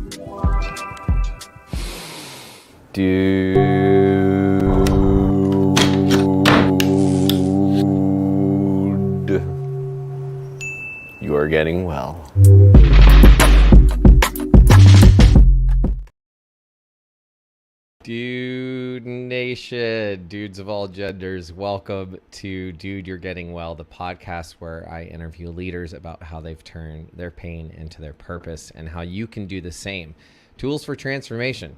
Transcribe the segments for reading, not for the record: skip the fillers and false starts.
Dude, you are getting well. Dude Nation, dudes of all genders, welcome to Dude, You're Getting Well, the podcast where I interview leaders about how they've turned their pain into their purpose and how you can do the same. Tools for transformation.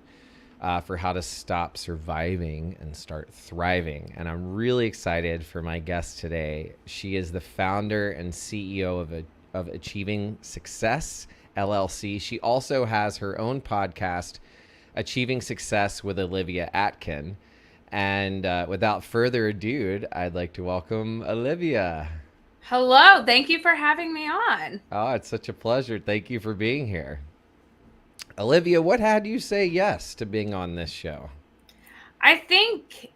For how to stop surviving and start thriving. And I'm really excited for my guest today. She is the founder and CEO of Achieving Success, LLC. She also has her own podcast, Achieving Success with Olivia Atkin. And without further ado, I'd like to welcome Olivia. Hello. Thank you for having me on. Oh, it's such a pleasure. Thank you for being here. Olivia, what had you say yes to being on this show? I think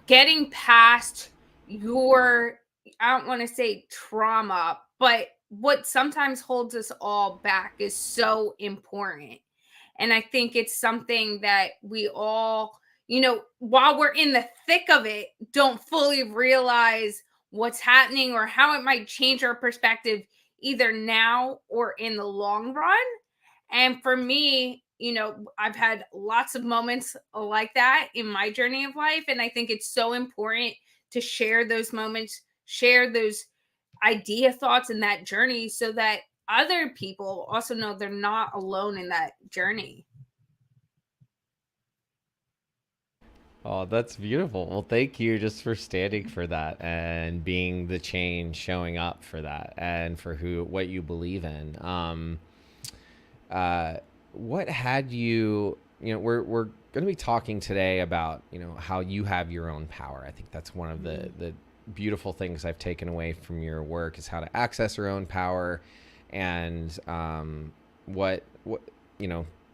getting past your, I don't want to say trauma, but what sometimes holds us all back is so important. And I think it's something that we all, while we're in the thick of it, don't fully realize what's happening or how it might change our perspective either now or in the long run. And for me, I've had lots of moments like that in my journey of life. And I think it's so important to share those moments, share those idea thoughts in that journey so that other people also know they're not alone in that journey. Oh, that's beautiful. Well, thank you just for standing for that and being the change, showing up for that and for what you believe in. What had you, we're going to be talking today about, how you have your own power. I think that's one of the beautiful things I've taken away from your work is how to access your own power and what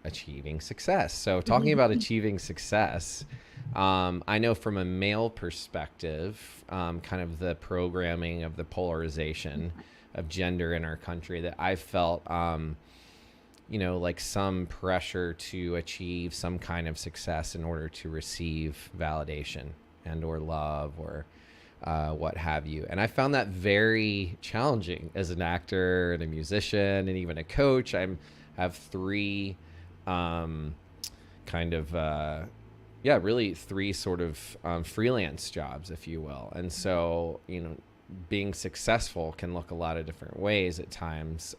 achieving success. So talking about achieving success, I know from a male perspective, kind of the programming of the polarization of gender in our country that I felt, like some pressure to achieve some kind of success in order to receive validation and or love or what have you. And I found that very challenging as an actor and a musician and even a coach. Have three really three sort of freelance jobs, if you will. And so, being successful can look a lot of different ways at times.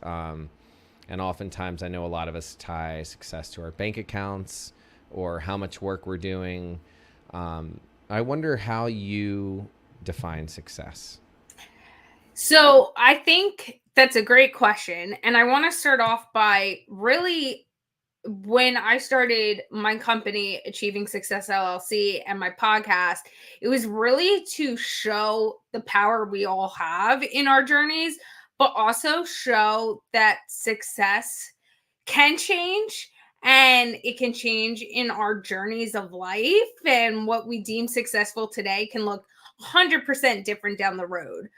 And oftentimes I know a lot of us tie success to our bank accounts or how much work we're doing. I wonder how you define success. So I think that's a great question. And I want to start off by really when I started my company, Achieving Success LLC, and my podcast, it was really to show the power we all have in our journeys, but also show that success can change and it can change in our journeys of life. And what we deem successful today can look 100% different down the road.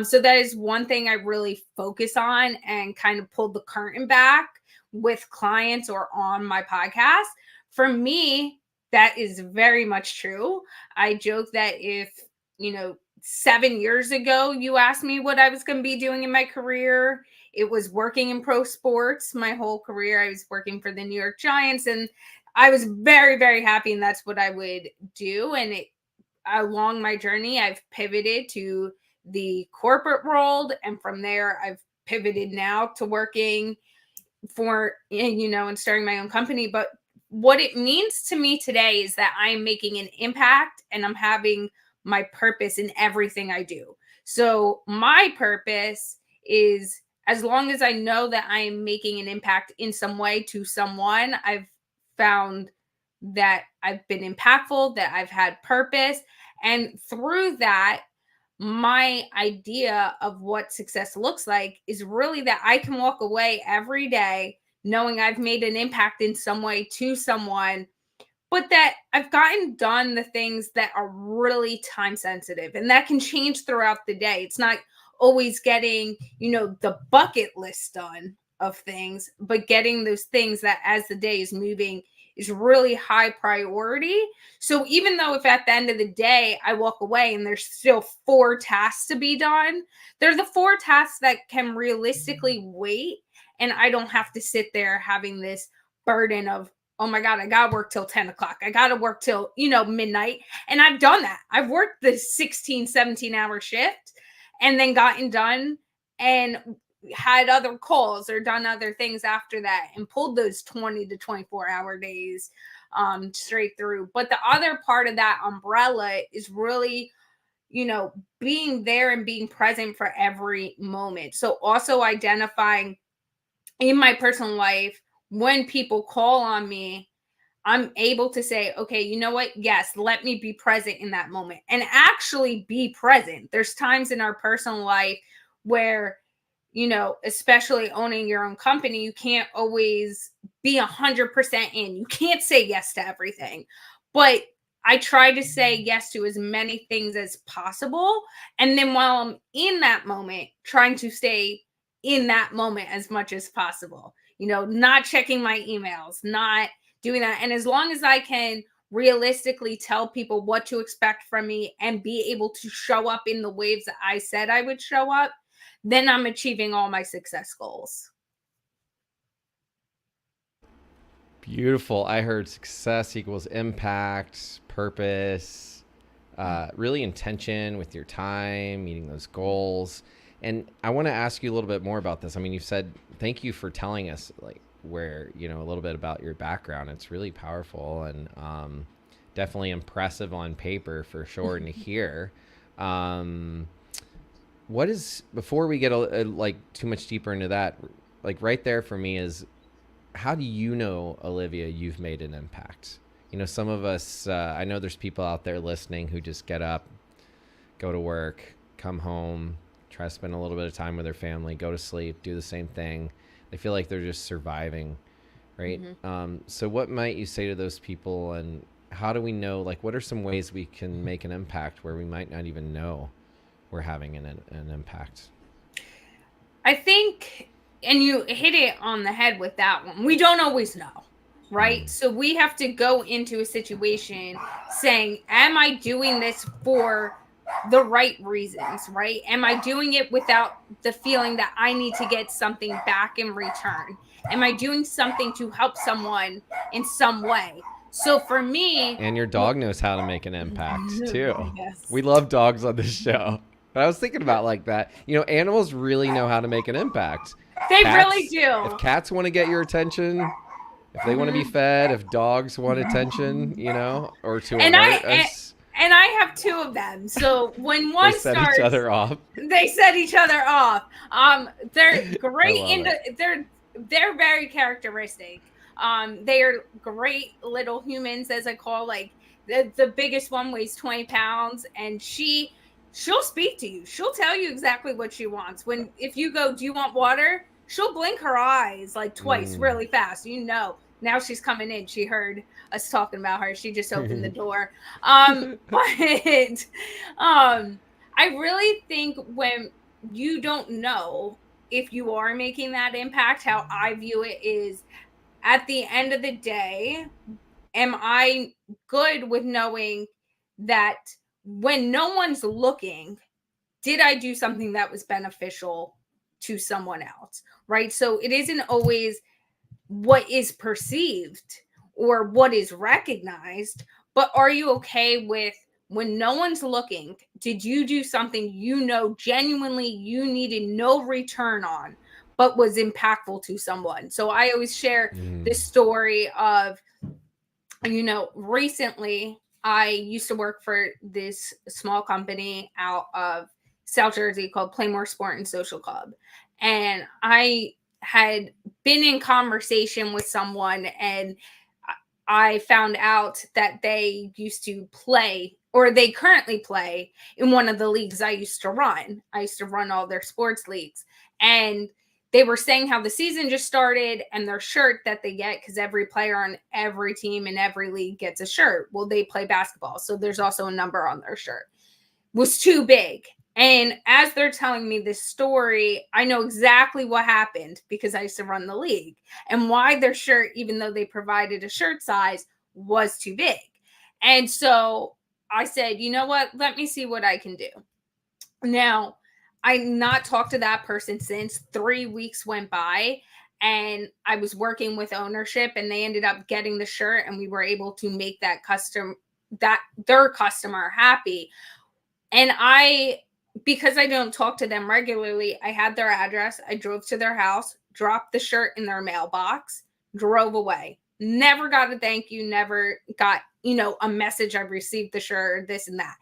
So that is one thing I really focus on and kind of pulled the curtain back with clients or on my podcast. For me, that is very much true. I joke that if, 7 years ago, you asked me what I was going to be doing in my career, it was working in pro sports. My whole career, I was working for the New York Giants, and I was very, very happy. And that's what I would do. And along my journey, I've pivoted to the corporate world. And from there, I've pivoted now to working for, and starting my own company. But what it means to me today is that I'm making an impact and I'm having my purpose in everything I do. So my purpose is, as long as I know that I am making an impact in some way to someone, I've found that I've been impactful, that I've had purpose. And through that, my idea of what success looks like is really that I can walk away every day knowing I've made an impact in some way to someone, but that I've gotten done the things that are really time sensitive, and that can change throughout the day. It's not always getting, the bucket list done. of things, but getting those things that as the day is moving is really high priority. So even though if at the end of the day I walk away and there's still 4 tasks to be done, they're the 4 tasks that can realistically wait, and I don't have to sit there having this burden of, oh my God, I gotta work till 10 o'clock. I gotta work till, midnight. And I've done that. I've worked the 16, 17-hour shift and then gotten done and had other calls or done other things after that and pulled those 20 to 24-hour days straight through. But the other part of that umbrella is really, being there and being present for every moment. So also identifying in my personal life, when people call on me, I'm able to say, okay, you know what? Yes, let me be present in that moment and actually be present. There's times in our personal life where, especially owning your own company, you can't always be 100% in. You can't say yes to everything. But I try to say yes to as many things as possible. And then while I'm in that moment, trying to stay in that moment as much as possible, not checking my emails, not doing that. And as long as I can realistically tell people what to expect from me and be able to show up in the waves that I said I would show up, then I'm achieving all my success goals. Beautiful. I heard success equals impact, purpose, really intention with your time, meeting those goals. And I want to ask you a little bit more about this. I mean, you've said, thank you for telling us where, a little bit about your background. It's really powerful and definitely impressive on paper for sure and to hear. What is, before we get too much deeper into that, right there for me is, how do you know, Olivia, you've made an impact? Some of us, I know there's people out there listening who just get up, go to work, come home, try to spend a little bit of time with their family, go to sleep, do the same thing. They feel like they're just surviving, right? Mm-hmm. So what might you say to those people, and how do we know, what are some ways we can make an impact where we might not even know we're having an impact? I think, and you hit it on the head with that one, we don't always know, right? So we have to go into a situation saying, am I doing this for the right reasons, right? Am I doing it without the feeling that I need to get something back in return? Am I doing something to help someone in some way? So for me... And your dog knows how to make an impact too. Yes. We love dogs on this show. But I was thinking about that. Animals really know how to make an impact. They really do. If cats want to get your attention, if they want to be fed, if dogs want attention, or to alert us. And I have 2 of them. So when one they set starts, each other off. They set each other off. They're great. They're very characteristic. They are great little humans, as I call. The biggest one weighs 20 pounds, and she'll speak to you. She'll tell you exactly what she wants. If you go, do you want water? She'll blink her eyes twice really fast. Now she's coming in. She heard us talking about her. She just opened the door. But I really think when you don't know if you are making that impact, how I view it is, at the end of the day, am I good with knowing that when no one's looking, did I do something that was beneficial to someone else, right? So it isn't always what is perceived or what is recognized, but are you okay with, when no one's looking, did you do something genuinely you needed no return on, but was impactful to someone? So I always share this story of, recently I used to work for this small company out of South Jersey called Playmore Sport and Social Club. And I had been in conversation with someone, and I found out that they used to play, or they currently play, in one of the leagues I used to run. I used to run all their sports leagues. And they were saying how the season just started, and their shirt that they get, because every player on every team in every league gets a shirt. Well, they play basketball, so there's also a number on their shirt, was too big. And as they're telling me this story, I know exactly what happened because I used to run the league and why their shirt, even though they provided a shirt size, was too big. And so I said, you know what? Let me see what I can do. Now, I not talked to that person since. 3 weeks went by and I was working with ownership and they ended up getting the shirt and we were able to make that their customer happy. And because I don't talk to them regularly, I had their address. I drove to their house, dropped the shirt in their mailbox, drove away. Never got a thank you, never got, a message I've received the shirt, this and that.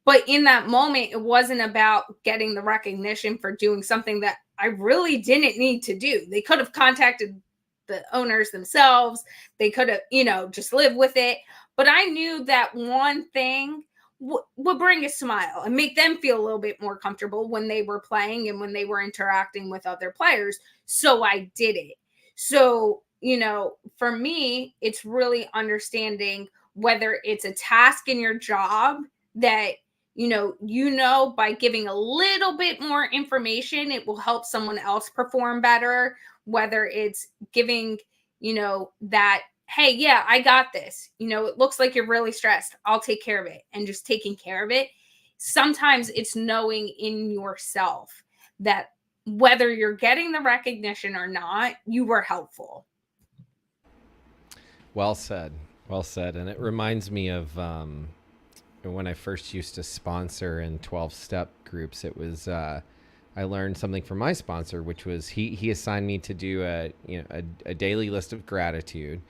But in that moment, it wasn't about getting the recognition for doing something that I really didn't need to do. They could have contacted the owners themselves. They could have, just lived with it. But I knew that one thing would bring a smile and make them feel a little bit more comfortable when they were playing and when they were interacting with other players. So I did it. So, for me, it's really understanding whether it's a task in your job that by giving a little bit more information, it will help someone else perform better, whether it's giving, that, hey, yeah, I got this. It looks like you're really stressed. I'll take care of it. And just taking care of it. Sometimes it's knowing in yourself that whether you're getting the recognition or not, you were helpful. Well said. Well said. And it reminds me of when I first used to sponsor in 12-step groups. It was I learned something from my sponsor, which was he assigned me to do a daily list of gratitude,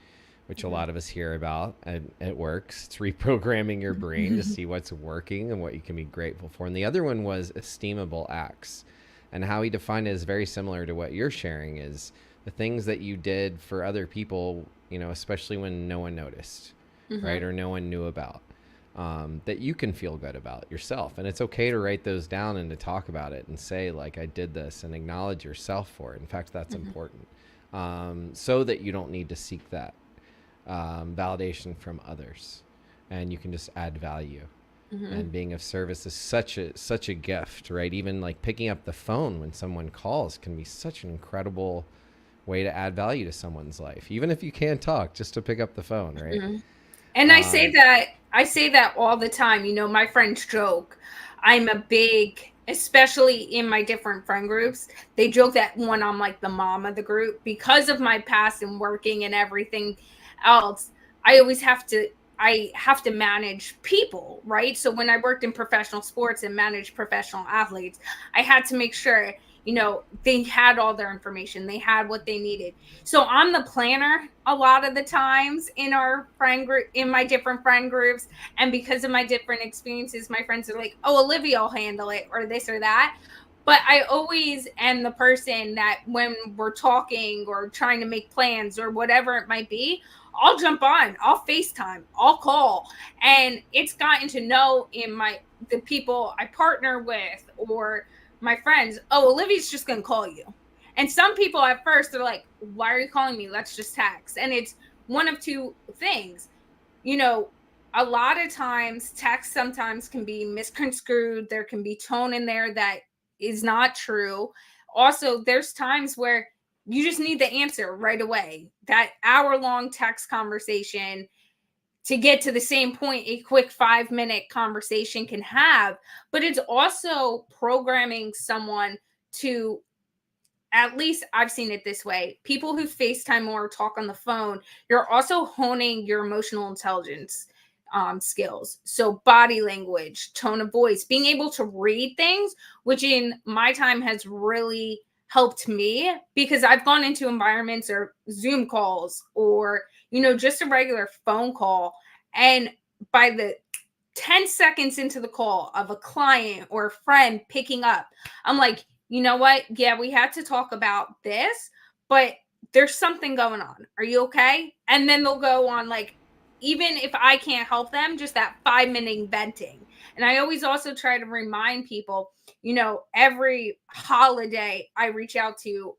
which a lot of us hear about, and it works. It's reprogramming your brain to see what's working and what you can be grateful for. And the other one was esteemable acts. And how he defined it is very similar to what you're sharing, is the things that you did for other people, especially when no one noticed, right? Or no one knew about, that you can feel good about yourself. And it's okay to write those down and to talk about it and say, like, I did this, and acknowledge yourself for it. In fact, that's important, so that you don't need to seek that validation from others, and you can just add value. And being of service is such a gift, right? Even like picking up the phone when someone calls can be such an incredible way to add value to someone's life, even if you can't talk, just to pick up the phone, right? And I say that all the time. My friends joke, I'm a big, especially in my different friend groups, they joke that when I'm like the mom of the group, because of my past and working and everything else, I have to manage people, right? So when I worked in professional sports and managed professional athletes, I had to make sure, they had all their information. They had what they needed. So I'm the planner a lot of the times in our friend group, in my different friend groups. And because of my different experiences, my friends are like, oh, Olivia will handle it, or this or that. But I always am the person that when we're talking or trying to make plans or whatever it might be, I'll jump on, I'll FaceTime, I'll call. And it's gotten to know in the people I partner with or my friends, oh, Olivia's just going to call you. And some people at first are like, why are you calling me? Let's just text. And it's one of two things. A lot of times text sometimes can be misconstrued. There can be tone in there that is not true. Also, there's times where you just need the answer right away. That hour-long text conversation to get to the same point a quick 5-minute conversation can have, but it's also programming someone to, at least I've seen it this way, people who FaceTime or talk on the phone, you're also honing your emotional intelligence skills. So body language, tone of voice, being able to read things, which in my time has really helped me because I've gone into environments or Zoom calls or, just a regular phone call. And by the 10 seconds into the call of a client or a friend picking up, I'm like, you know what? Yeah, we had to talk about this, but there's something going on. Are you okay? And then they'll go on, like, even if I can't help them, just that 5-minute venting. And I always also try to remind people, every holiday I reach out to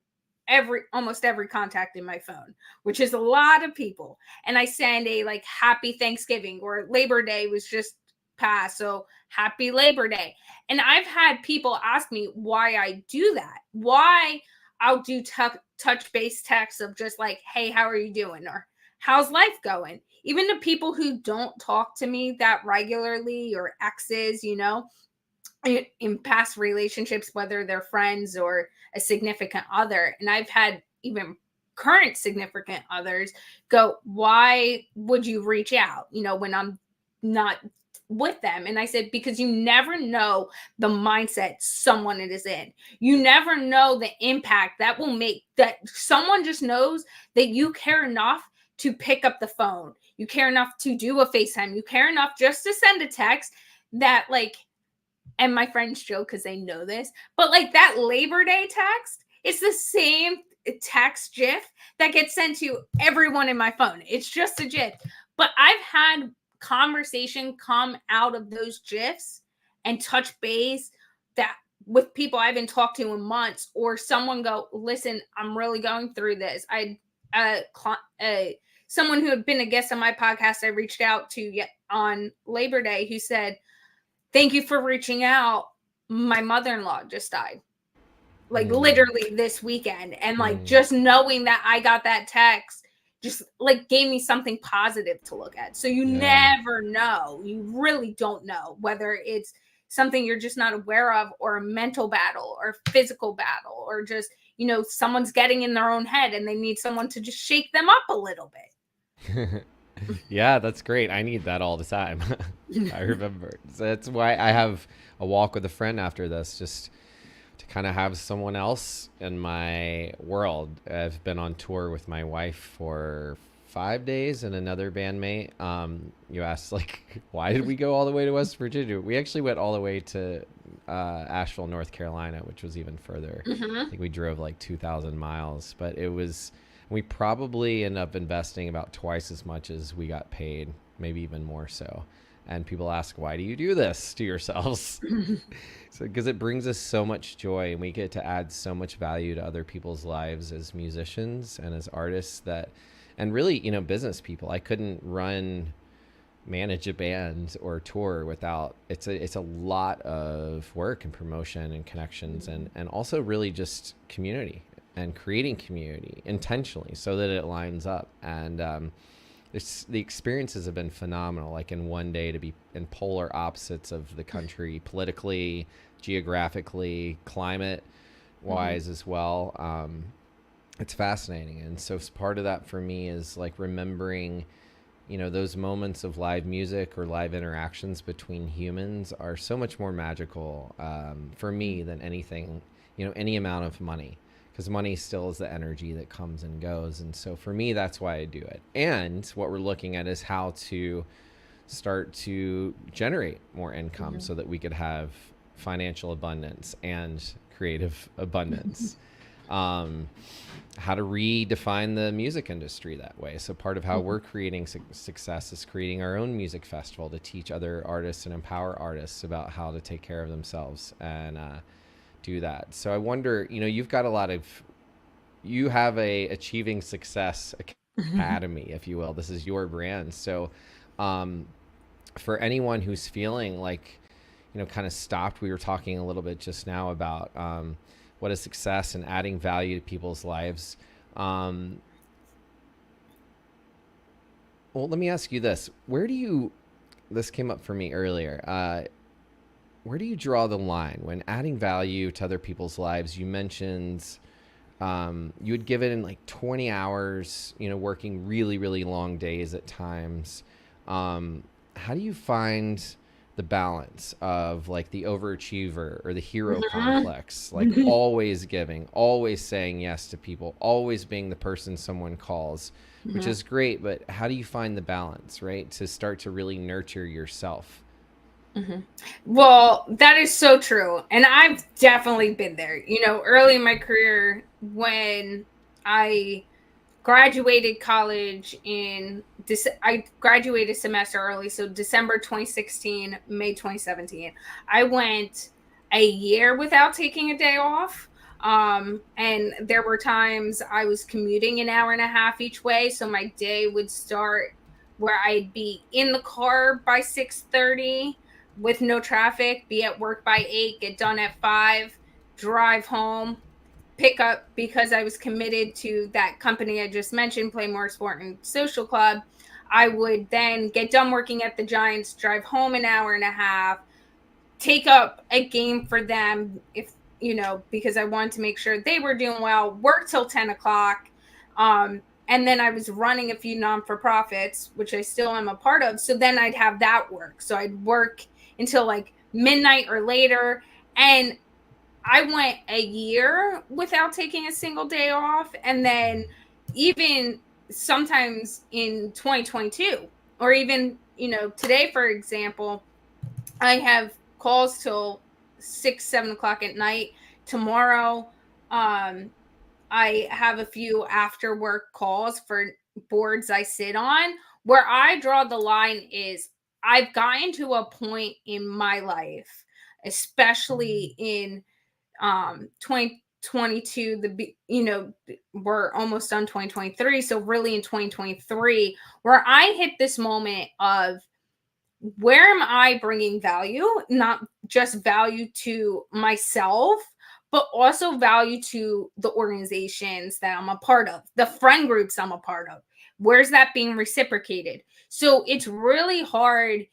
almost every contact in my phone, which is a lot of people. And I send a like happy Thanksgiving, or Labor Day was just passed. So happy Labor Day. And I've had people ask me why I do that, why I'll do touch base texts of just like, hey, how are you doing? Or how's life going? Even to people who don't talk to me that regularly, or exes, in past relationships, whether they're friends or a significant other. And I've had even current significant others go, why would you reach out, when I'm not with them? And I said, because you never know the mindset someone is in. You never know the impact that will make, that someone just knows that you care enough to pick up the phone. You care enough to do a FaceTime. You care enough just to send a text that, like, and my friends joke because they know this, but like that Labor Day text, it's the same text GIF that gets sent to everyone in my phone. It's just a GIF. But I've had conversation come out of those GIFs and touch base that with people I haven't talked to in months, or someone go, listen, I'm really going through this. Someone who had been a guest on my podcast, I reached out to on Labor Day, who said, thank you for reaching out. My mother-in-law just died, like literally this weekend. And like just knowing that I got that text just like gave me something positive to look at. So you never know. You really don't know whether it's something you're just not aware of, or a mental battle, or physical battle, or just, someone's getting in their own head and they need someone to just shake them up a little bit. Yeah, that's great. I need that all the time. I remember. So that's why I have a walk with a friend after this, just to kind of have someone else in my world. I've been on tour with my wife for 5 days and another bandmate. You asked, like, why did we go all the way to West Virginia? We actually went all the way to Asheville, North Carolina, which was even further. I think we drove like 2,000 miles, but we probably end up investing about twice as much as we got paid, maybe even more so. And people ask, why do you do this to yourselves? So, because it brings us so much joy, and we get to add so much value to other people's lives as musicians and as artists, and really, business people. I couldn't manage a band or tour without, it's a lot of work and promotion and connections, and also really just community, and creating community intentionally so that it lines up. And the experiences have been phenomenal. Like, in one day to be in polar opposites of the country, politically, geographically, climate wise as well. It's fascinating. And so part of that for me is like remembering, those moments of live music or live interactions between humans are so much more magical for me than anything, any amount of money. Because money still is the energy that comes and goes. And so for me, that's why I do it. And what we're looking at is how to start to generate more income so that we could have financial abundance and creative abundance. How to redefine the music industry that way. So part of how we're creating success is creating our own music festival to teach other artists and empower artists about how to take care of themselves and do that. So I wonder, you've got you have a Achieving Success Academy, if you will. This is your brand. So for anyone who's feeling like, kind of stopped, we were talking a little bit just now about what is success and adding value to people's lives. Well, let me ask you this. This came up for me earlier. Where do you draw the line when adding value to other people's lives? You mentioned you had given like 20 hours, working really, really long days at times. How do you find the balance of like the overachiever or the hero complex, like always giving, always saying yes to people, always being the person someone calls, which is great, but how do you find the balance, right, to start to really nurture yourself? Well, that is so true. And I've definitely been there. Early in my career, when I graduated college I graduated semester early. So December 2016, May 2017, I went a year without taking a day off. And there were times I was commuting an hour and a half each way. So my day would start where I'd be in the car by 6:30. with no traffic, be at work by 8, get done at 5, drive home, pick up, because I was committed to that company I just mentioned, Playmore Sport and Social Club. I would then get done working at the Giants, drive home an hour and a half, take up a game for them, if because I wanted to make sure they were doing well, work till 10 o'clock. And then I was running a few non-for-profits, which I still am a part of. So then I'd have that work. So I'd work until like midnight or later. And I went a year without taking a single day off. And then even sometimes in 2022, or even, today, for example, I have calls till 6, 7 o'clock at night. Tomorrow, I have a few after work calls for boards I sit on. Where I draw the line is I've gotten to a point in my life, especially in 2022, we're almost done 2023, so really in 2023, where I hit this moment of, where am I bringing value? Not just value to myself, but also value to the organizations that I'm a part of, the friend groups I'm a part of. Where's that being reciprocated? So it's really hard,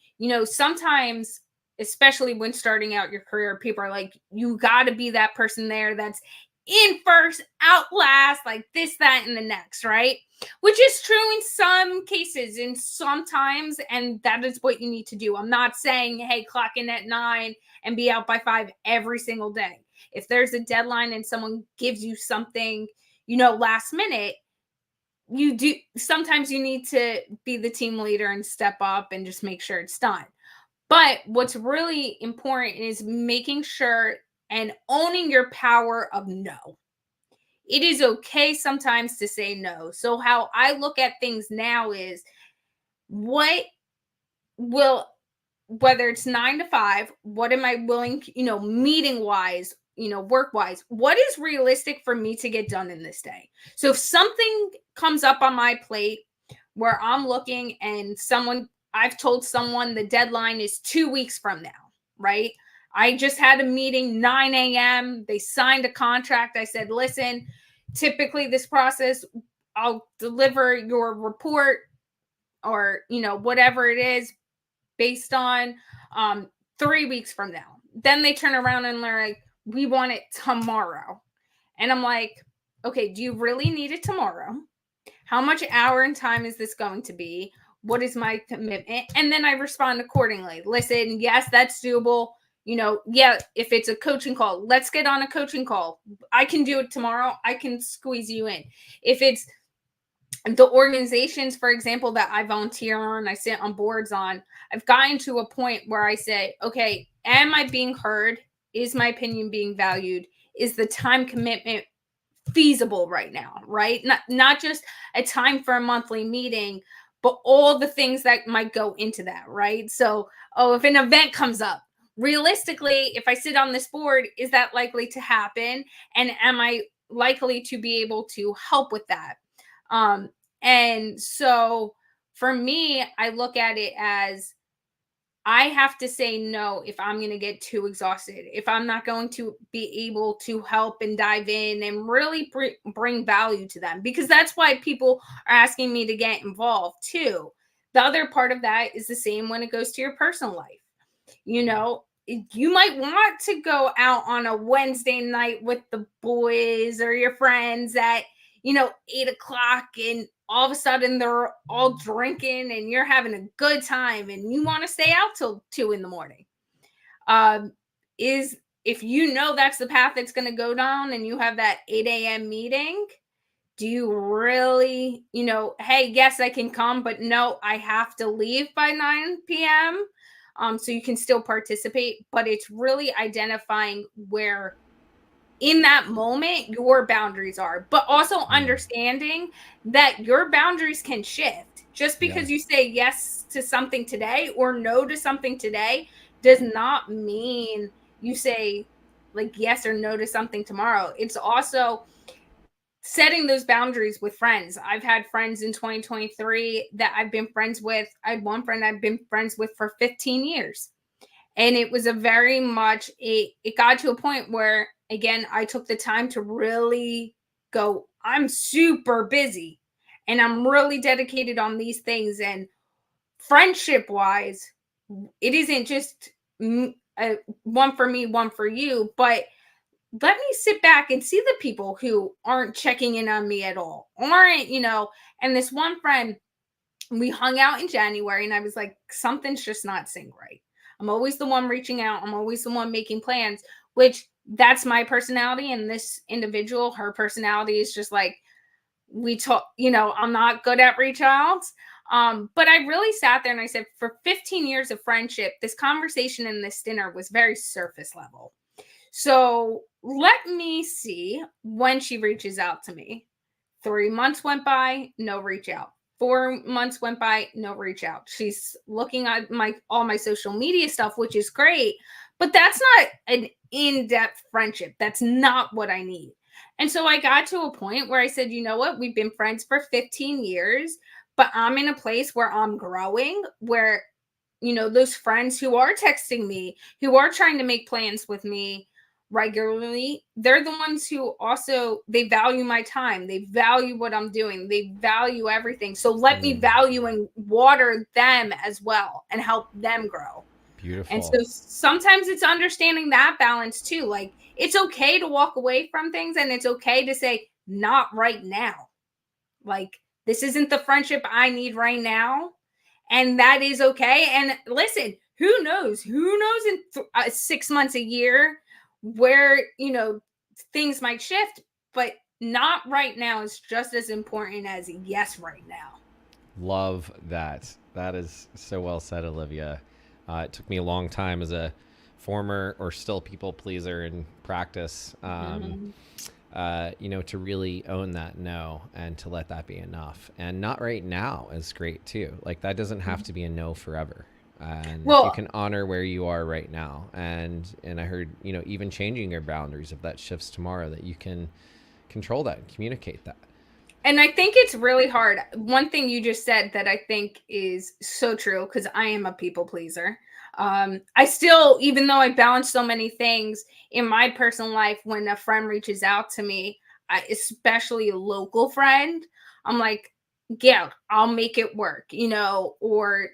sometimes, especially when starting out your career, people are like, you got to be that person there that's in first, out last, like this, that, and the next, right? Which is true in some cases, and sometimes, and that is what you need to do. I'm not saying, hey, clock in at 9 and be out by 5 every single day. If there's a deadline and someone gives you something, last minute, sometimes you need to be the team leader and step up and just make sure it's done. But what's really important is making sure and owning your power of no. It is okay sometimes to say no. So how I look at things now is, what will, whether it's 9 to 5, what am I willing, meeting wise, work wise, what is realistic for me to get done in this day? So if something comes up on my plate where I'm looking and I've told someone the deadline is 2 weeks from now, right? I just had a meeting 9 a.m. They signed a contract. I said, listen, typically this process, I'll deliver your report or, whatever it is based on 3 weeks from now. Then they turn around and they're like, we want it tomorrow. And I'm like, okay, do you really need it tomorrow? How much hour and time is this going to be? What is my commitment? And then I respond accordingly. Listen, yes, that's doable. Yeah, if it's a coaching call, let's get on a coaching call. I can do it tomorrow. I can squeeze you in. If it's the organizations, for example, that I volunteer on, I sit on boards on, I've gotten to a point where I say, okay, am I being heard? Is my opinion being valued? Is the time commitment feasible right now, right? Not just a time for a monthly meeting, but all the things that might go into that, right? So, if an event comes up, realistically, if I sit on this board, is that likely to happen? And am I likely to be able to help with that? And so for me, I look at it as, I have to say no if I'm going to get too exhausted, if I'm not going to be able to help and dive in and really bring value to them, because that's why people are asking me to get involved too. The other part of that is the same when it goes to your personal life. You might want to go out on a Wednesday night with the boys or your friends at, 8 o'clock, and all of a sudden they're all drinking and you're having a good time and you want to stay out till 2 in the morning. Is if that's the path that's going to go down and you have that 8 a.m. meeting, do you really, hey, yes, I can come, but no, I have to leave by 9 p.m. So you can still participate, but it's really identifying where in that moment your boundaries are, but also understanding that your boundaries can shift. Just because you say yes to something today or no to something today does not mean you say like yes or no to something tomorrow. It's also setting those boundaries with friends. I've had friends in 2023 that I've been friends with. I had one friend I've been friends with for 15 years. And it was a very much, it got to a point where, again, I took the time to really go, I'm super busy and I'm really dedicated on these things. And friendship wise, it isn't just one for me, one for you, but let me sit back and see the people who aren't checking in on me at all, aren't, and this one friend, we hung out in January and I was like, something's just not synced right. I'm always the one reaching out. I'm always the one making plans, which that's my personality. And this individual, her personality is just like, we talk, I'm not good at reach outs. But I really sat there and I said, for 15 years of friendship, this conversation and this dinner was very surface level. So let me see when she reaches out to me. 3 months went by, no reach out. 4 months went by, no reach out. She's looking at all my social media stuff, which is great, but that's not an in-depth friendship. That's not what I need. And so I got to a point where I said, you know what? We've been friends for 15 years, but I'm in a place where I'm growing, where, those friends who are texting me, who are trying to make plans with me regularly, they're the ones who also, they value my time, they value what I'm doing, they value everything. So let me value and water them as well and help them grow. Beautiful. And so sometimes it's understanding that balance too. Like, it's okay to walk away from things and it's okay to say, not right now. Like, this isn't the friendship I need right now. And that is okay. And listen, who knows in 6 months, a year, where, things might shift, but not right now is just as important as yes right now. Love that. That is so well said, Olivia. It took me a long time as a former or still people pleaser in practice, to really own that no and to let that be enough. And not right now is great too. Like, that doesn't have to be a no forever. And you can honor where you are right now. And I heard, even changing your boundaries, if that shifts tomorrow, that you can control that and communicate that. And I think it's really hard. One thing you just said that I think is so true, because I am a people pleaser. I still, even though I balance so many things in my personal life, when a friend reaches out to me, especially a local friend, I'm like, yeah, I'll make it work, or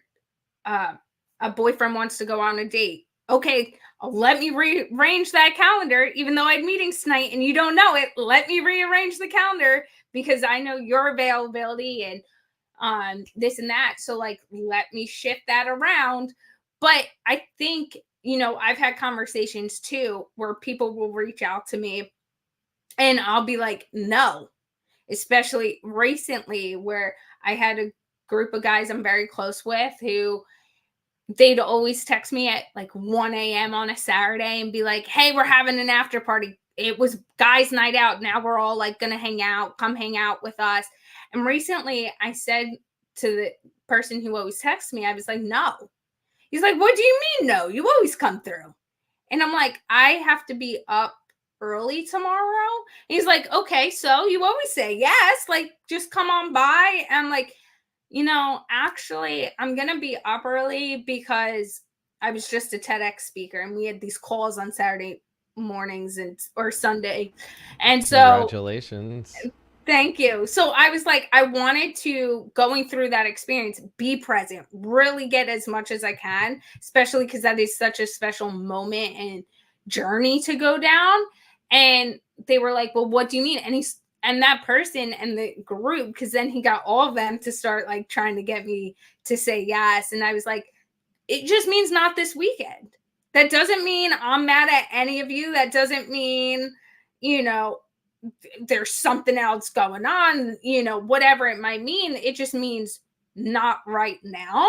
a boyfriend wants to go on a date. Okay, let me rearrange that calendar, even though I had meetings tonight and you don't know it. Let me rearrange the calendar because I know your availability and this and that. So, like, let me shift that around. But I think, I've had conversations too where people will reach out to me and I'll be like, no, especially recently, where I had a group of guys I'm very close with who they'd always text me at like 1 a.m. on a Saturday and be like, hey, we're having an after party. It was guys' night out. Now we're all like going to hang out. Come hang out with us. And recently I said to the person who always texts me, I was like, no. He's like, what do you mean no? You always come through. And I'm like, I have to be up early tomorrow. And he's like, okay, so you always say yes. Like, just come on by. And I'm like, actually, I'm going to be up early because I was just a TEDx speaker and we had these calls on Saturday mornings or Sunday. And so congratulations. Thank you. So I was like, I wanted to, going through that experience, be present, really get as much as I can, especially because that is such a special moment and journey to go down. And they were like, well, what do you mean? And that person and the group, because then he got all of them to start like trying to get me to say yes. And I was like, it just means not this weekend. That doesn't mean I'm mad at any of you. That doesn't mean, there's something else going on, whatever it might mean. It just means not right now.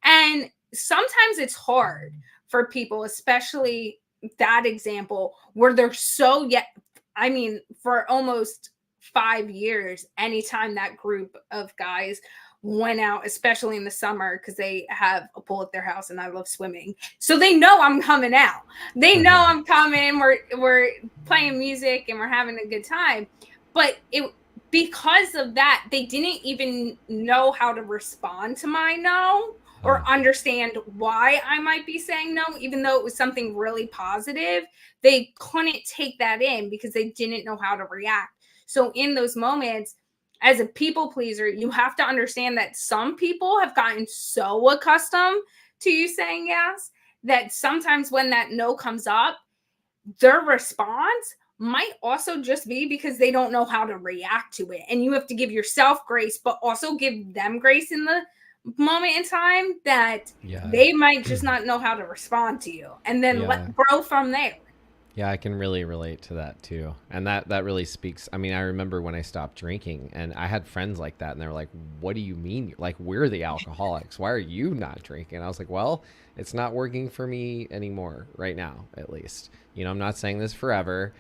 And sometimes it's hard for people, especially that example where they're so, for almost 5 years, anytime that group of guys went out, especially in the summer, because they have a pool at their house and I love swimming. So they know I'm coming out. They know I'm coming. We're playing music and we're having a good time. But because of that, they didn't even know how to respond to my no, or understand why I might be saying no, even though it was something really positive. They couldn't take that in because they didn't know how to react. So in those moments, as a people pleaser, you have to understand that some people have gotten so accustomed to you saying yes that sometimes when that no comes up, their response might also just be because they don't know how to react to it. And you have to give yourself grace, but also give them grace in the moment in time that they might just not know how to respond to you, and then let grow from there. Yeah, I can really relate to that too. And that really speaks. I mean, I remember when I stopped drinking and I had friends like that and they were like, "What do you mean? Like, we're the alcoholics. Why are you not drinking?" And I was like, "Well, it's not working for me anymore right now, at least. You know, I'm not saying this forever."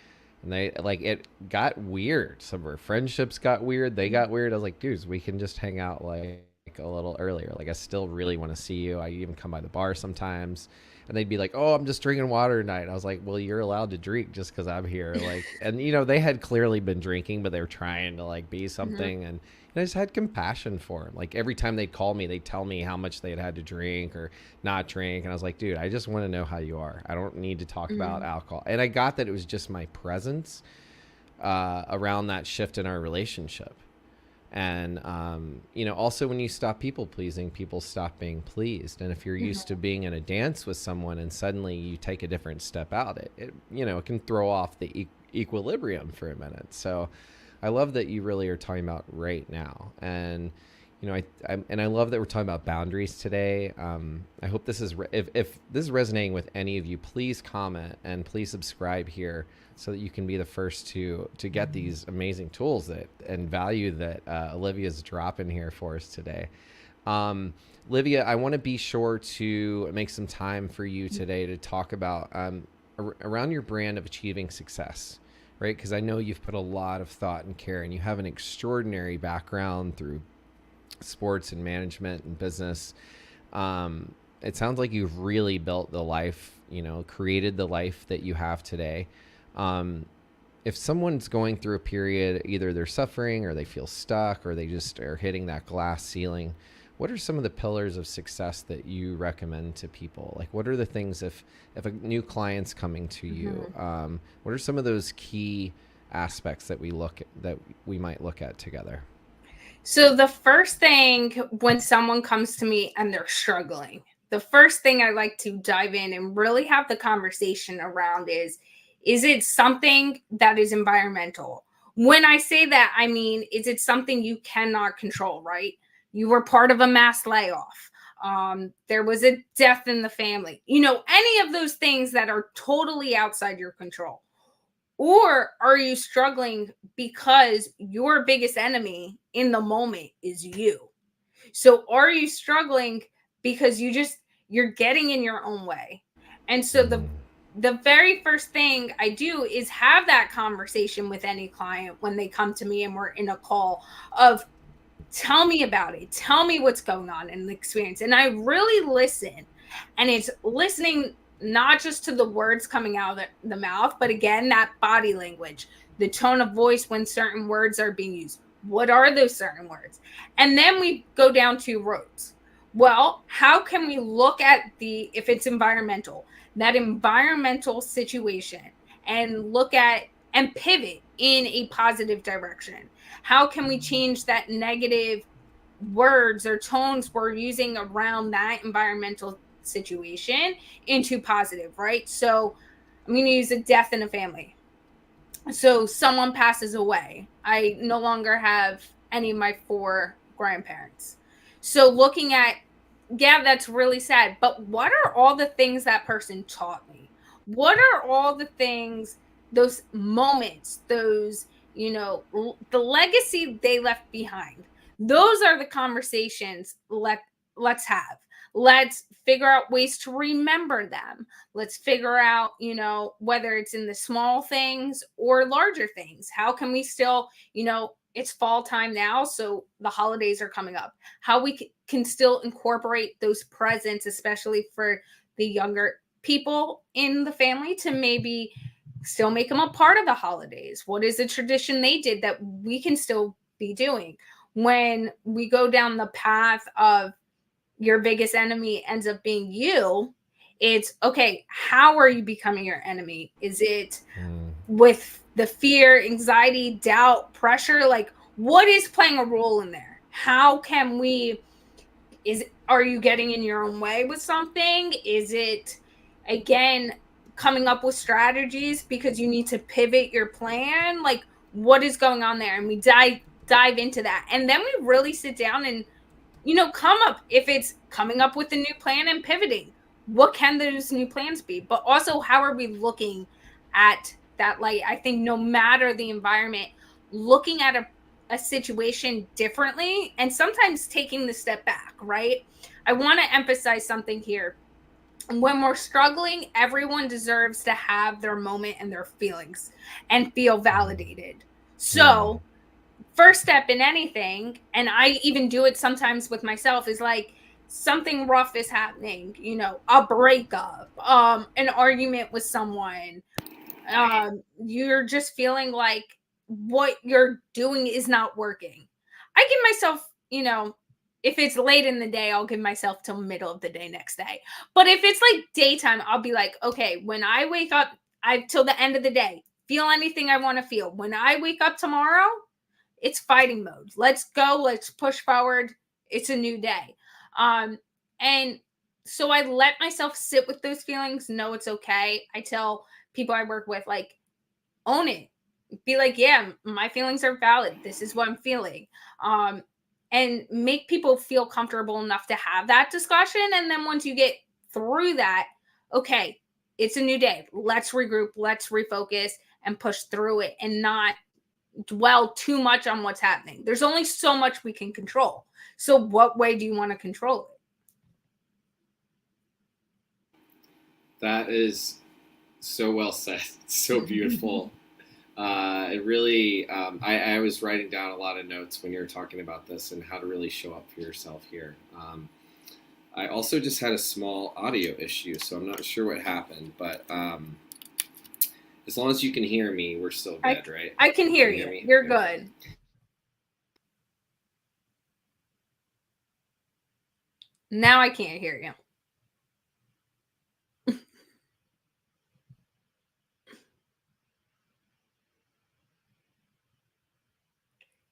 And they like it got weird. Some of our friendships got weird. They got weird. I was like, "Dudes, we can just hang out like a little earlier. Like, I still really want to see you. I even come by the bar sometimes." And they'd be like, "Oh, I'm just drinking water tonight." And I was like, "Well, you're allowed to drink just because I'm here." Like, and you know, they had clearly been drinking, but they were trying to like be something. And I just had compassion for them. Like every time they'd call me, they'd tell me how much they had to drink or not drink. And I was like, "Dude, I just want to know how you are. I don't need to talk about alcohol." And I got that it was just my presence around that shift in our relationship. And, you know, also when you stop people pleasing, people stop being pleased. And if you're used to being in a dance with someone and suddenly you take a different step out, it you know, it can throw off the equilibrium for a minute. So I love that you really are talking about right now. And, you know, I love that we're talking about boundaries today. I hope this is, if this is resonating with any of you, please comment and please subscribe here so that you can be the first to get these amazing tools that and value that Olivia's dropping here for us today. Olivia, I want to be sure to make some time for you today to talk about around your brand of achieving success, right? Because I know you've put a lot of thought and care, and you have an extraordinary background through sports and management and business. It sounds like you've really built the life, you know, created the life that you have today. If someone's going through a period, either they're suffering or they feel stuck or they just are hitting that glass ceiling, what are some of the pillars of success that you recommend to people? Like, what are the things if a new client's coming to you, what are some of those key aspects that we might look at together? So the first thing when someone comes to me and they're struggling, the first thing I like to dive in and really have the conversation around is it something that is environmental? When I say that, I mean, is it something you cannot control, right? You were part of a mass layoff. There was a death in the family, you know, any of those things that are totally outside your control. Or are you struggling because your biggest enemy in the moment is you? So are you struggling because you're getting in your own way? And so the very first thing I do is have that conversation with any client when they come to me and we're in a call of, tell me about it. Tell me what's going on in the experience. And I really listen. And it's listening not just to the words coming out of the mouth, but again, that body language, the tone of voice when certain words are being used. What are those certain words? And then we go down two roads. Well, how can we look at if it's environmental, that environmental situation, and look at and pivot in a positive direction? How can we change that negative words or tones we're using around that environmental situation into positive, right? So I'm going to use a death in a family. So someone passes away. I no longer have any of my 4 grandparents. So looking at, yeah, that's really sad, but what are all the things that person taught me? What are all the things, those moments, those, you know, the legacy they left behind? Those are the conversations let's have. Let's figure out ways to remember them. Let's figure out, you know, whether it's in the small things or larger things. How can we still, you know, it's fall time now, so the holidays are coming up. How we can still incorporate those presents, especially for the younger people in the family, to maybe still make them a part of the holidays. What is a tradition they did that we can still be doing? When we go down the path of your biggest enemy ends up being you, it's okay, how are you becoming your enemy? Is it with the fear, anxiety, doubt, pressure? Like, what is playing a role in there? How can we, are you getting in your own way with something? Is it, again, coming up with strategies because you need to pivot your plan? Like, what is going on there? And we dive into that, and then we really sit down and, come up, if it's coming up with a new plan and pivoting, what can those new plans be? But also, how are we looking at that light? I think no matter the environment, looking at a situation differently and sometimes taking the step back, right? I want to emphasize something here. When we're struggling, everyone deserves to have their moment and their feelings and feel validated. So, first step in anything, and I even do it sometimes with myself, is like, something rough is happening, a breakup, an argument with someone, you're just feeling like what you're doing is not working. I give myself, if it's late in the day, I'll give myself till middle of the day next day. But if it's like daytime, I'll be like, okay, when I wake up, I till the end of the day, feel anything I want to feel. When I wake up tomorrow, it's fighting mode. Let's go. Let's push forward. It's a new day. And so I let myself sit with those feelings. Know it's okay. I tell people I work with, like, own it. Be like, yeah, my feelings are valid. This is what I'm feeling. And make people feel comfortable enough to have that discussion. And then once you get through that, okay, it's a new day. Let's regroup. Let's refocus and push through it and not dwell too much on what's happening. There's only so much we can control. So what way do you want to control it? That is so well said. So beautiful. It really, I was writing down a lot of notes when you were talking about this and how to really show up for yourself here. I also just had a small audio issue, so I'm not sure what happened, but as long as you can hear me, we're still good, right? I can hear you. You're good. Now I can't hear you.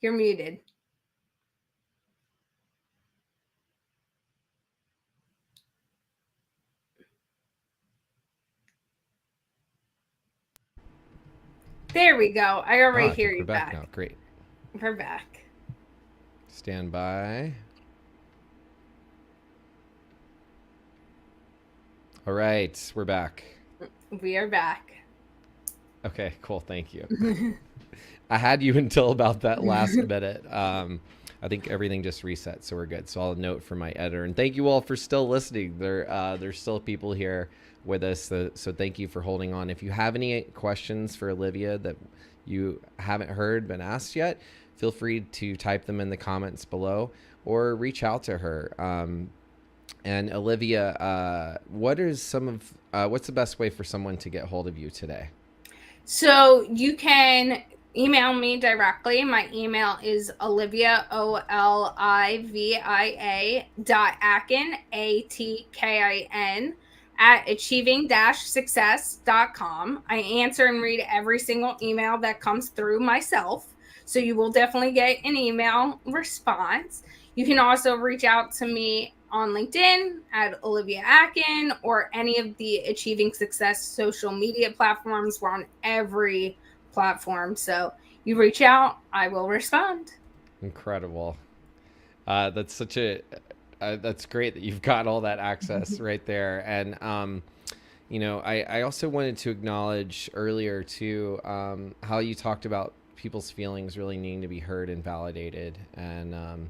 You're muted. There we go. I already hear you back. Now. Great. We're back. Stand by. All right, we're back. We are back. Okay, cool. Thank you. I had you until about that last minute. I think everything just reset, so we're good. So I'll note for my editor. And thank you all for still listening. There's still people here with us, so thank you for holding on. If you have any questions for Olivia that you haven't heard, been asked yet, feel free to type them in the comments below or reach out to her. And Olivia, what's the best way for someone to get hold of you today? So you can email me directly. My email is Olivia, OLIVIA.Atkin, ATKIN, at achieving-success.com. I answer and read every single email that comes through myself. So you will definitely get an email response. You can also reach out to me on LinkedIn at Olivia Atkin or any of the Achieving Success social media platforms. We're on every platform. So you reach out, I will respond. Incredible. That's such a that's great that you've got all that access right there. And I also wanted to acknowledge earlier too how you talked about people's feelings really needing to be heard and validated, and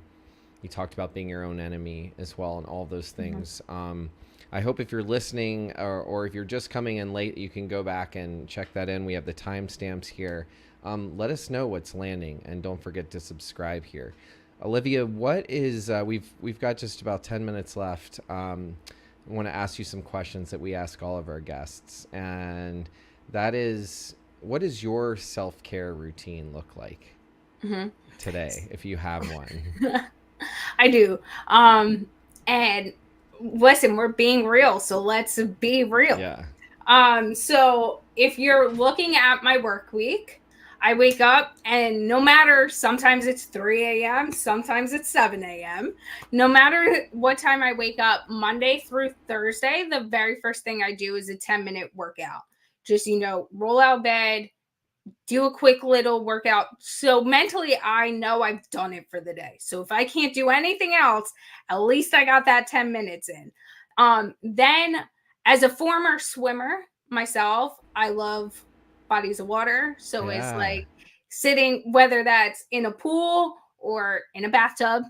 you talked about being your own enemy as well, and all those things. I hope if you're listening or if you're just coming in late, you can go back and check that in. We have the timestamps here. Let us know what's landing, and don't forget to subscribe here. Olivia, what is we've got just about 10 minutes left. I want to ask you some questions that we ask all of our guests, and that is, what does your self-care routine look like today, if you have one? I do. And listen, we're being real, so let's be real. Yeah. So if you're looking at my work week, I wake up and no matter, sometimes it's 3 a.m., sometimes it's 7 a.m. No matter what time I wake up, Monday through Thursday, the very first thing I do is a 10-minute workout. Just, roll out of bed, do a quick little workout. So mentally, I know I've done it for the day. So if I can't do anything else, at least I got that 10 minutes in. Then as a former swimmer myself, I love bodies of water. So it's Yeah. like sitting, whether that's in a pool or in a bathtub,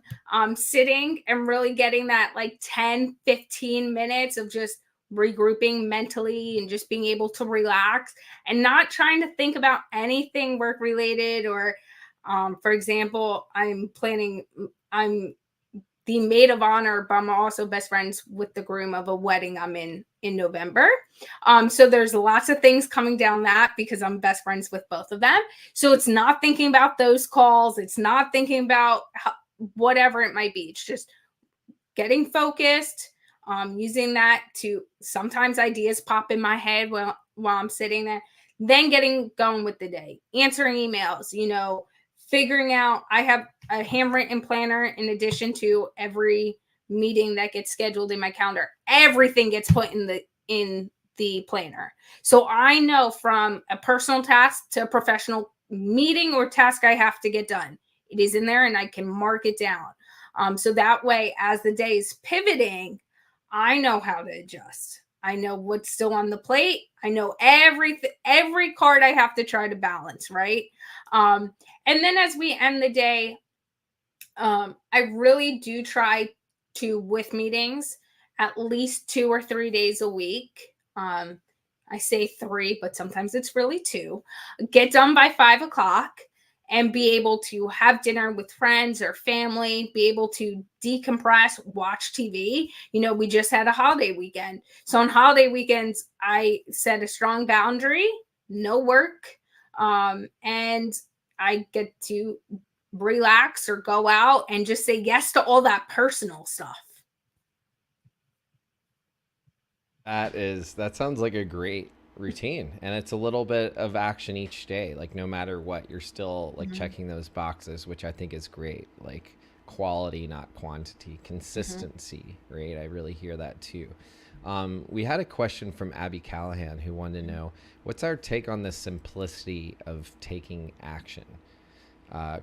sitting and really getting that like 10, 15 minutes of just regrouping mentally and just being able to relax and not trying to think about anything work related. Or for example, I'm the maid of honor, but I'm also best friends with the groom of a wedding I'm in November. So there's lots of things coming down that because I'm best friends with both of them. So it's not thinking about those calls. It's not thinking about whatever it might be. It's just getting focused, using that to, sometimes ideas pop in my head while I'm sitting there, then getting going with the day, answering emails, figuring out, I have a handwritten planner in addition to every meeting that gets scheduled in my calendar. Everything gets put in the planner. So I know from a personal task to a professional meeting or task I have to get done, it is in there and I can mark it down. So that way, as the day is pivoting, I know how to adjust. I know what's still on the plate. I know every card I have to try to balance, right? And then as we end the day, I really do try to, with meetings, at least 2 or 3 days a week. I say 3, but sometimes it's really 2. Get done by 5 o'clock and be able to have dinner with friends or family, be able to decompress, watch TV. We just had a holiday weekend. So on holiday weekends, I set a strong boundary, no work, and I get to relax or go out and just say yes to all that personal stuff. That sounds like a great routine, and it's a little bit of action each day. Like no matter what, you're still like checking those boxes, which I think is great. Like quality, not quantity, consistency, right? I really hear that too. We had a question from Abby Callahan who wanted to know what's our take on the simplicity of taking action,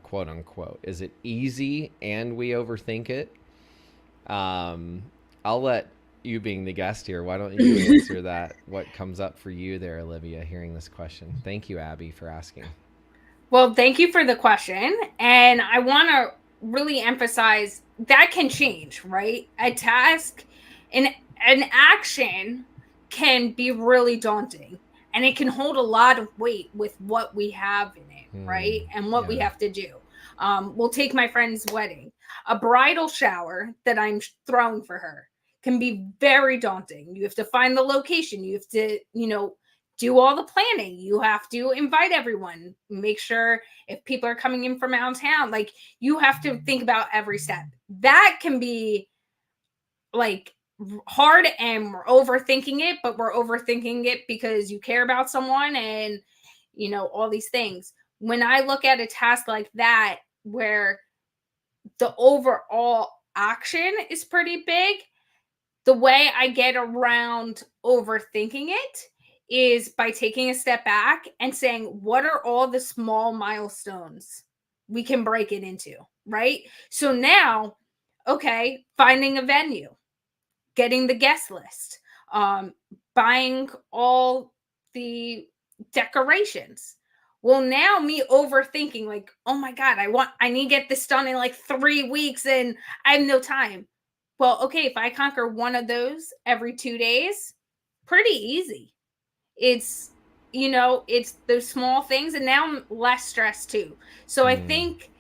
quote unquote. Is it easy and we overthink it? I'll let you, being the guest here, why don't you answer that? What comes up for you there, Olivia, hearing this question? Thank you, Abby, for asking. Well, thank you for the question. And I want to really emphasize that can change, right? A task, an action can be really daunting and it can hold a lot of weight with what we have in it, right? And what we have to do. We'll take my friend's wedding. A bridal shower that I'm throwing for her can be very daunting. You have to find the location. You have to, do all the planning. You have to invite everyone, make sure if people are coming in from out of town, like you have to think about every step. That can be like hard and we're overthinking it, but we're overthinking it because you care about someone and, all these things. When I look at a task like that, where the overall action is pretty big, the way I get around overthinking it is by taking a step back and saying, what are all the small milestones we can break it into, right? So now, okay, finding a venue, getting the guest list, buying all the decorations. Well, now me overthinking, like, oh my God, I need to get this done in like 3 weeks and I have no time. Well, okay, if I conquer one of those every 2 days, pretty easy. It's, it's those small things. And now I'm less stressed too. So I think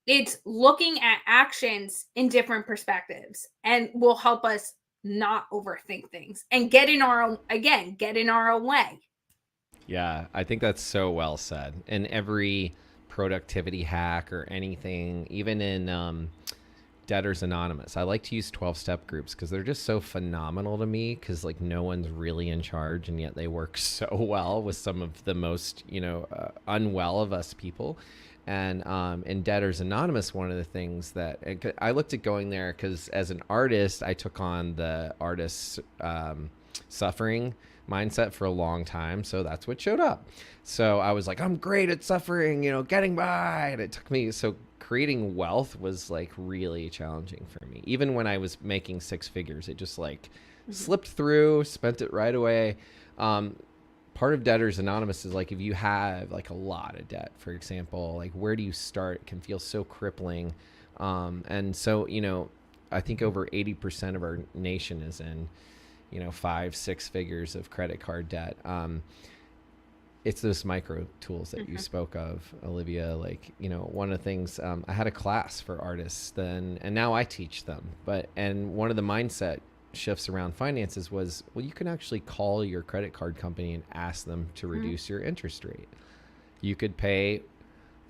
it's looking at actions in different perspectives and will help us not overthink things and get in our own way. Yeah, I think that's so well said. And every productivity hack or anything, even in Debtors Anonymous. I like to use 12-step groups because they're just so phenomenal to me, because like no one's really in charge, and yet they work so well with some of the most, unwell of us people. And in Debtors Anonymous, one of the things that I looked at going there, because as an artist, I took on the artist's suffering mindset for a long time. So that's what showed up. So I was like, I'm great at suffering, getting by. And it took me, so creating wealth was like really challenging for me. Even when I was making six figures, it just like slipped through, spent it right away. Part of Debtors Anonymous is like, if you have like a lot of debt, for example, like where do you start? It can feel so crippling. And so, I think over 80% of our nation is in, 5-6 figures of credit card debt. It's those micro tools that you spoke of, Olivia. Like, one of the things, I had a class for artists then, and now I teach them. And one of the mindset shifts around finances was, well, you can actually call your credit card company and ask them to reduce your interest rate. You could pay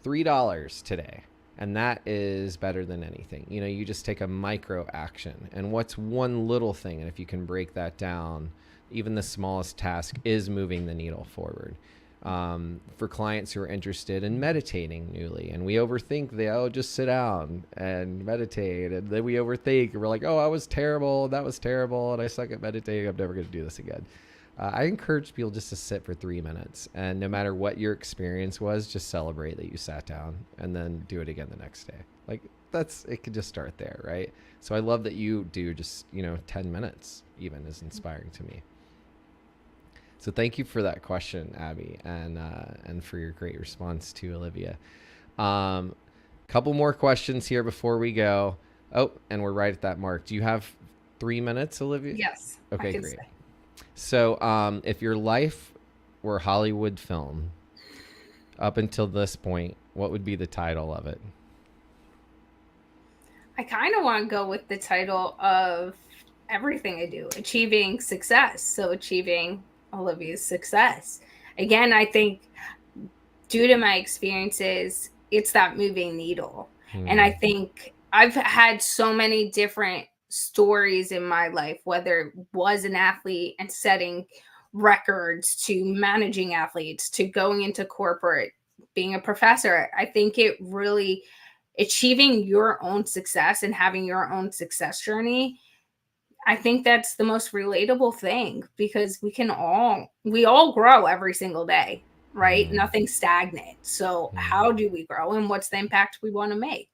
$3 today, and that is better than anything. You just take a micro action. And what's one little thing? And if you can break that down, even the smallest task is moving the needle forward. For clients who are interested in meditating newly, and we overthink, just sit down and meditate, and then we overthink, and we're like, oh, that was terrible, and I suck at meditating, I'm never going to do this again. I encourage people just to sit for 3 minutes, and no matter what your experience was, just celebrate that you sat down, and then do it again the next day. Like, it could just start there, right? So I love that you do just 10 minutes even is inspiring to me. So thank you for that question, Abby, and for your great response to Olivia. Couple more questions here before we go. Oh, and we're right at that mark. Do you have 3 minutes, Olivia? Yes. Okay, great. So if your life were a Hollywood film, up until this point, what would be the title of it? I kind of want to go with the title of everything I do, Achieving Success. So achieving Olivia's success. Again, I think due to my experiences, it's that moving needle. And I think I've had so many different stories in my life, whether it was an athlete and setting records, to managing athletes, to going into corporate, being a professor. I think it really, achieving your own success and having your own success journey, I think that's the most relatable thing, because we all grow every single day, right? Nothing's stagnant. So how do we grow, and what's the impact we want to make?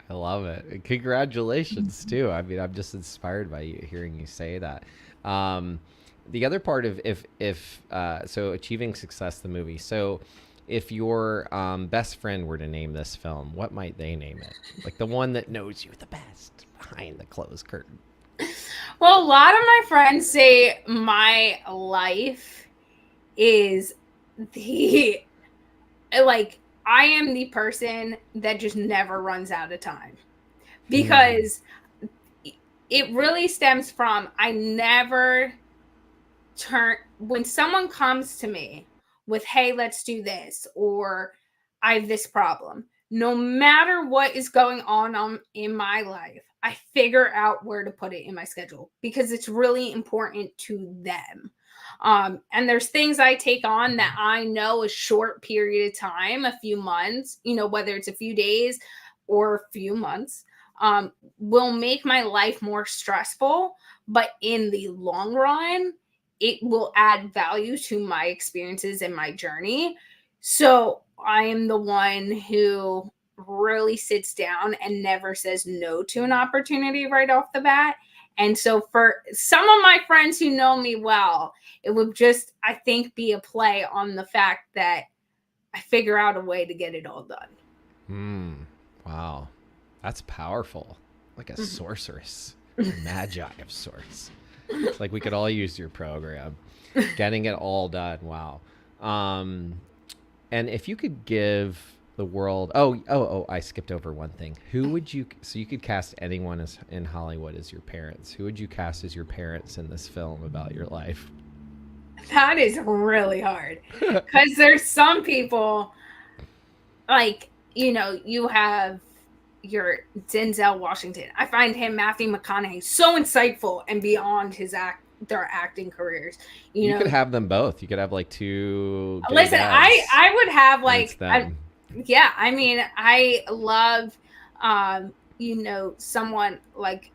I love it. And congratulations too. I mean, I'm just inspired by hearing you say that. The other part of so Achieving Success, the movie. So if your best friend were to name this film, what might they name it? Like the one that knows you the best behind the closed curtain. Well, a lot of my friends say my life is I am the person that just never runs out of time, because it really stems from, I never when someone comes to me with, hey, let's do this, or I have this problem, no matter what is going on in my life, I figure out where to put it in my schedule, because it's really important to them. And there's things I take on that I know a short period of time, a few months, whether it's a few days or a few months, will make my life more stressful. But in the long run, it will add value to my experiences and my journey. So I am the one who really sits down and never says no to an opportunity right off the bat. And so for some of my friends who know me well, it would just, I think, be a play on the fact that I figure out a way to get it all done. Wow. That's powerful. Like a sorceress, a magi of sorts. It's like we could all use your program. Getting it all done. Wow. And if you could give the world, I skipped over one thing. Who would you, so you could cast anyone in Hollywood as your parents. Who would you cast as your parents in this film about your life? That is really hard, because there's some people, like, you have your Denzel Washington. I find him, Matthew McConaughey, so insightful and beyond their acting careers. You know, could have them both. You could have like two gay listen, dads, I would have and it's like, them. yeah, I mean, I love, someone like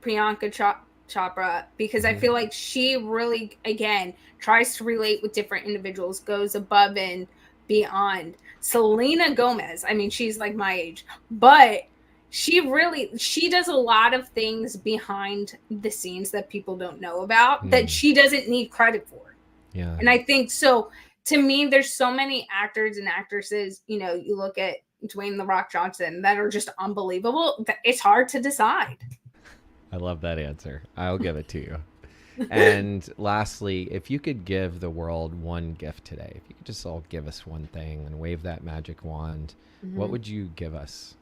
Priyanka Chopra, because I feel like she really, again, tries to relate with different individuals, goes above and beyond. Selena Gomez, I mean, she's like my age, but she does a lot of things behind the scenes that people don't know about, that she doesn't need credit for. Yeah. And I think so. To me, there's so many actors and actresses, you look at Dwayne "The Rock" Johnson, that are just unbelievable. It's hard to decide. I love that answer. I'll give it to you. And lastly, if you could give the world one gift today, if you could just all give us one thing and wave that magic wand, what would you give us?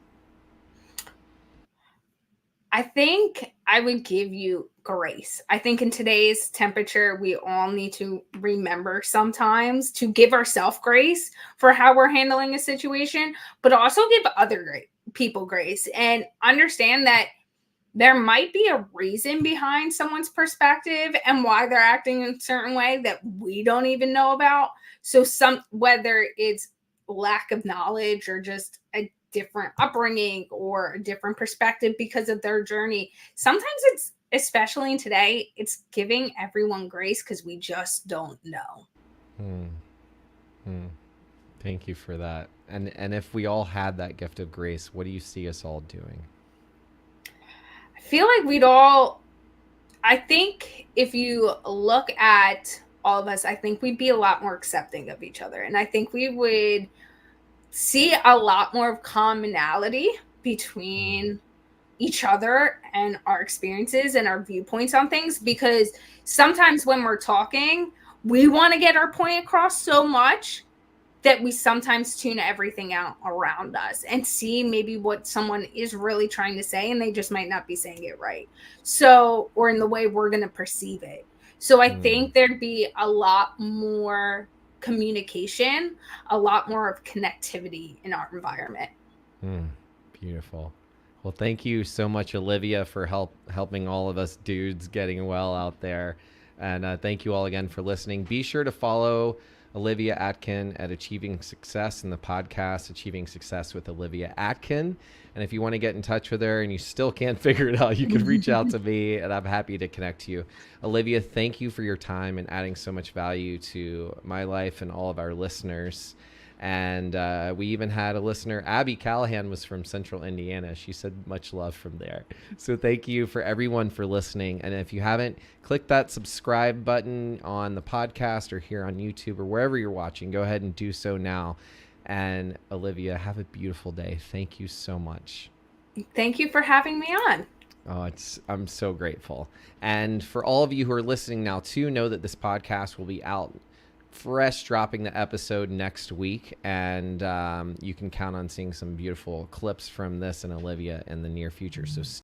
I think I would give you grace. I think in today's temperature, we all need to remember sometimes to give ourselves grace for how we're handling a situation, but also give other people grace, and understand that there might be a reason behind someone's perspective and why they're acting in a certain way that we don't even know about. So whether it's lack of knowledge or just a different upbringing or a different perspective because of their journey, sometimes it's, especially in today, it's giving everyone grace because we just don't know. Thank you for that. And if we all had that gift of grace, what do you see us all doing? I feel like I think if you look at all of us, I think we'd be a lot more accepting of each other. And I think we would see a lot more of commonality between each other and our experiences and our viewpoints on things, because sometimes when we're talking, we want to get our point across so much that we sometimes tune everything out around us and see maybe what someone is really trying to say, and they just might not be saying it right. So, or in the way we're going to perceive it. So I think there'd be a lot more communication, a lot more of connectivity in our environment. Beautiful. Well, thank you so much, Olivia, for helping all of us dudes getting well out there. And thank you all again for listening. Be sure to follow Olivia Atkin at Achieving Success in the podcast, Achieving Success with Olivia Atkin. And if you want to get in touch with her and you still can't figure it out, you can reach out to me and I'm happy to connect you. Olivia, thank you for your time and adding so much value to my life and all of our listeners. And we even had a listener, Abby Callahan, was from Central Indiana. She said much love from there. So thank you for everyone for listening. And if you haven't, click that subscribe button on the podcast or here on YouTube or wherever you're watching. Go ahead and do so now. And Olivia, have a beautiful day. Thank you so much. Thank you for having me on. Oh, I'm so grateful. And for all of you who are listening now too, know that this podcast will be out fresh, dropping the episode next week, and you can count on seeing some beautiful clips from this and Olivia in the near future. So